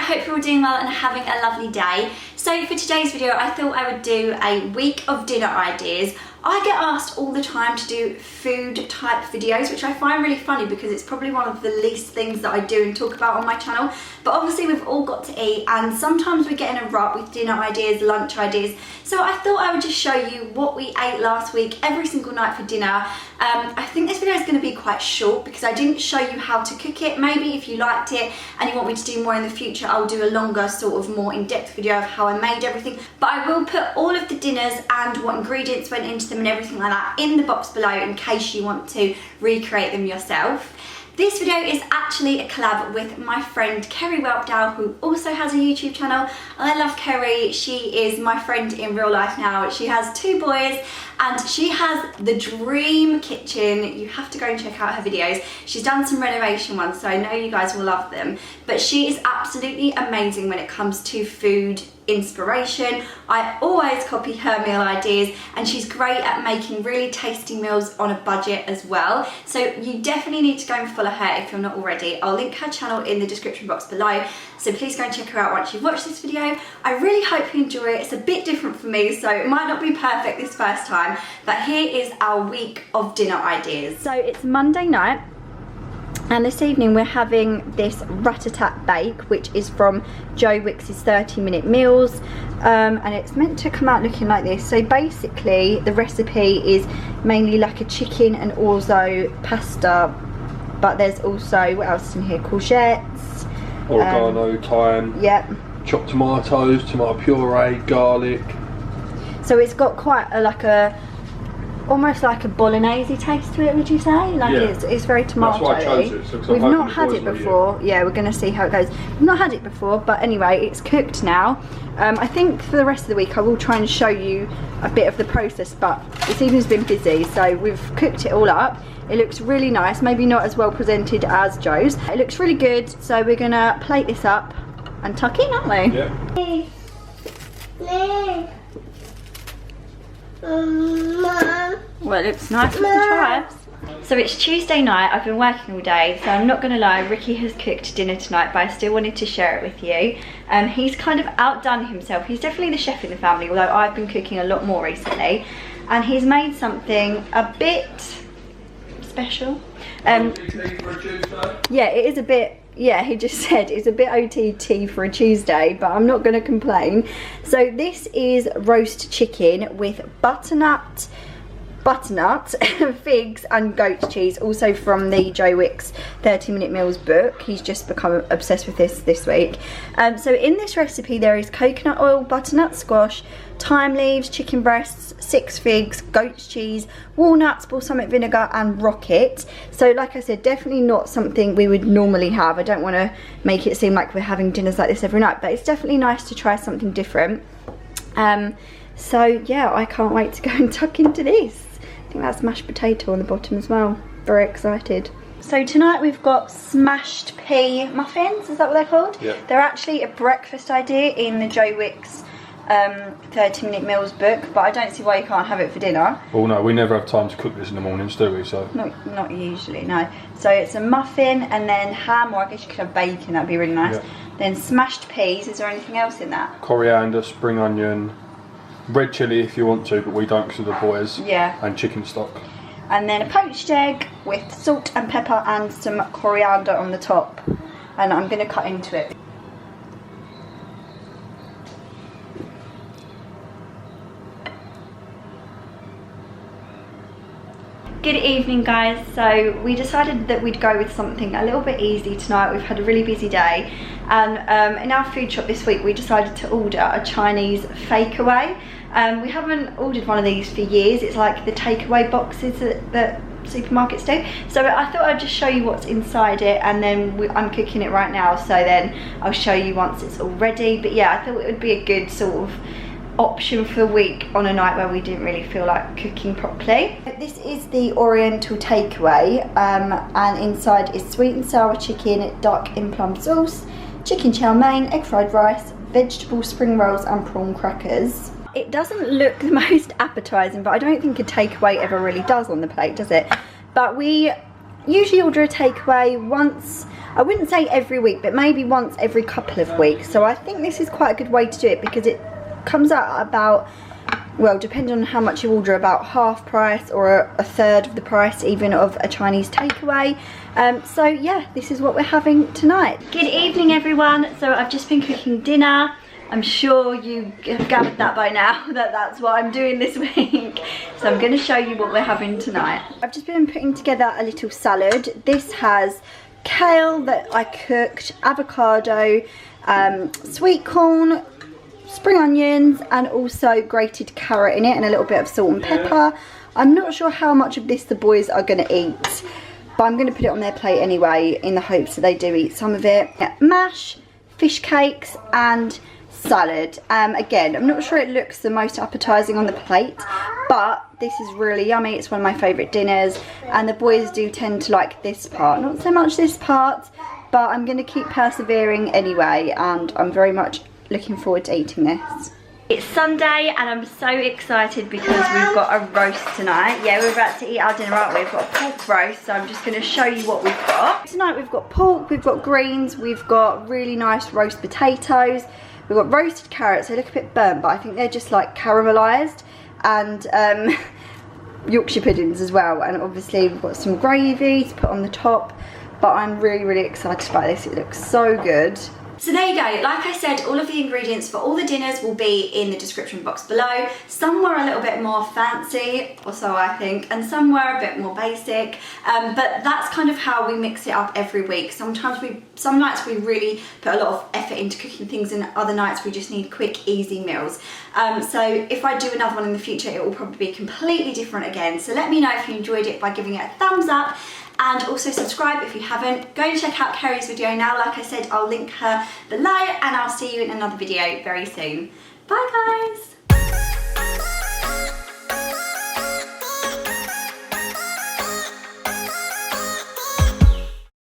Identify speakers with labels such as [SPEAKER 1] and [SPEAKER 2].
[SPEAKER 1] hope you're all doing well and having a lovely day. So for today's video, I thought I would do a week of dinner ideas. I get asked all the time to do food type videos, which I find really funny because it's probably one of the least things that I do and talk about on my channel. But obviously we've all got to eat, and sometimes we get in a rut with dinner ideas, lunch ideas. So I thought I would just show you what we ate last week every single night for dinner. I think this video is going to be quite short because I didn't show you how to cook it. Maybe if you liked it and you want me to do more in the future, I'll do a longer, sort of more in-depth video of how I made everything. But I will put all of the dinners and what ingredients went into them and everything like that in the box below in case you want to recreate them yourself. This video is actually a collab with my friend Kerry Whelpdale, who also has a YouTube channel. I love Kerry. She is my friend in real life now. She has 2 boys and she has the dream kitchen. You have to go and check out her videos. She's done some renovation ones, so I know you guys will love them. But she is absolutely amazing when it comes to food inspiration. I always copy her meal ideas, and she's great at making really tasty meals on a budget as well. So you definitely need to go and follow her if you're not already. I'll link her channel in the description box below, so please go and check her out once you've watched this video. I really hope you enjoy it. It's a bit different for me, so it might not be perfect this first time, but here is our week of dinner ideas. So it's Monday night, and this evening we're having this Ratatouille bake, which is from Joe Wicks' 30-minute meals, and it's meant to come out looking like this. So basically the recipe is mainly like a chicken and orzo pasta, but there's also, what else is in here, courgettes,
[SPEAKER 2] oregano, thyme,
[SPEAKER 1] yep,
[SPEAKER 2] chopped tomatoes, tomato puree, garlic.
[SPEAKER 1] So it's got quite a almost like a bolognese taste to it, would you say? Like, yeah, it's very tomatoey.
[SPEAKER 2] That's why I chose it. So
[SPEAKER 1] we've not had it before. Yeah, we're going to see how it goes. We've not had it before, but anyway, it's cooked now. I think for the rest of the week I will try and show you a bit of the process, but this evening's been busy, so we've cooked it all up. It looks really nice, maybe not as well presented as Joe's. It looks really good, so we're going to plate this up and tuck in, aren't we?
[SPEAKER 2] Yeah.
[SPEAKER 1] Well, it looks nice with the chives. So it's Tuesday night. I've been working all day, so I'm not going to lie, Ricky has cooked dinner tonight, but I still wanted to share it with you. He's kind of outdone himself. He's definitely the chef in the family, although I've been cooking a lot more recently. And he's made something a bit special. Yeah, it is a bit. Yeah, he just said it's a bit OTT for a Tuesday, but I'm not going to complain. So this is roast chicken with butternut, figs and goat cheese, also from the Joe Wicks 30-minute meals book. He's just become obsessed with this week. So in this recipe there is coconut oil, butternut squash, thyme leaves, chicken breasts, 6 figs, goat's cheese, walnuts, balsamic vinegar and rocket. So like I said, definitely not something we would normally have. I don't want to make it seem like we're having dinners like this every night, but it's definitely nice to try something different. So yeah, I can't wait to go and tuck into this. I think that's mashed potato on the bottom as well. Very excited. So tonight we've got smashed pea muffins, is that what they're called?
[SPEAKER 2] Yeah.
[SPEAKER 1] They're actually a breakfast idea in the Joe Wicks 30-minute meals book, but I don't see why you can't have it for dinner.
[SPEAKER 2] Well, no, we never have time to cook this in the mornings, do we? So
[SPEAKER 1] not usually, no. So it's a muffin and then ham, or I guess you could have bacon, that'd be really nice. Yeah. Then smashed peas. Is there anything else in that?
[SPEAKER 2] Coriander, spring onion, red chilli if you want to, but we don't because of the boys.
[SPEAKER 1] Yeah.
[SPEAKER 2] And chicken stock.
[SPEAKER 1] And then a poached egg with salt and pepper and some coriander on the top. And I'm going to cut into it. Good evening guys. So we decided that we'd go with something a little bit easy tonight. We've had a really busy day, and in our food shop this week we decided to order a Chinese Fakeaway. We haven't ordered one of these for years. It's like the takeaway boxes that supermarkets do. So I thought I'd just show you what's inside it, and then I'm cooking it right now, so then I'll show you once it's all ready. But yeah, I thought it would be a good sort of option for the week on a night where we didn't really feel like cooking properly. This is the Oriental takeaway, and inside is sweet and sour chicken, duck in plum sauce, chicken chow mein, egg fried rice, vegetable spring rolls and prawn crackers. It doesn't look the most appetizing, but I don't think a takeaway ever really does on the plate, does it? But we usually order a takeaway once, I wouldn't say every week, but maybe once every couple of weeks. So I think this is quite a good way to do it because it comes out about, well, depending on how much you order, about half price or a third of the price even of a Chinese takeaway. So yeah, this is what we're having tonight. Good evening everyone. So I've just been cooking dinner. I'm sure you have gathered that by now that that's what I'm doing this week. So I'm going to show you what we're having tonight. I've just been putting together a little salad. This has kale that I cooked, avocado, sweet corn, spring onions, and also grated carrot in it, and a little bit of salt and pepper. I'm not sure how much of this the boys are going to eat, but I'm going to put it on their plate anyway in the hopes that they do eat some of it. Mash, fish cakes, and salad. Again, I'm not sure it looks the most appetizing on the plate, but this is really yummy. It's one of my favorite dinners, and the boys do tend to like this part, not so much this part, but I'm going to keep persevering anyway, and I'm very much looking forward to eating this. It's Sunday and I'm so excited because we've got a roast tonight. Yeah, we're about to eat our dinner, aren't we? We've got a pork roast, so I'm just going to show you what we've got. Tonight we've got pork, we've got greens, we've got really nice roast potatoes, we've got roasted carrots. They look a bit burnt, but I think they're just like caramelised, and Yorkshire puddings as well. And obviously we've got some gravy to put on the top, but I'm really excited about this. It looks so good. So there you go, like I said, all of the ingredients for all the dinners will be in the description box below. Some were a little bit more fancy, or so I think, and some were a bit more basic, but that's kind of how we mix it up every week. Some nights we really put a lot of effort into cooking things, and other nights we just need quick, easy meals. So if I do another one in the future, it will probably be completely different again. So let me know if you enjoyed it by giving it a thumbs up. And also subscribe if you haven't. Go and check out Kerry's video now. Like I said, I'll link her below, and I'll see you in another video very soon. Bye guys.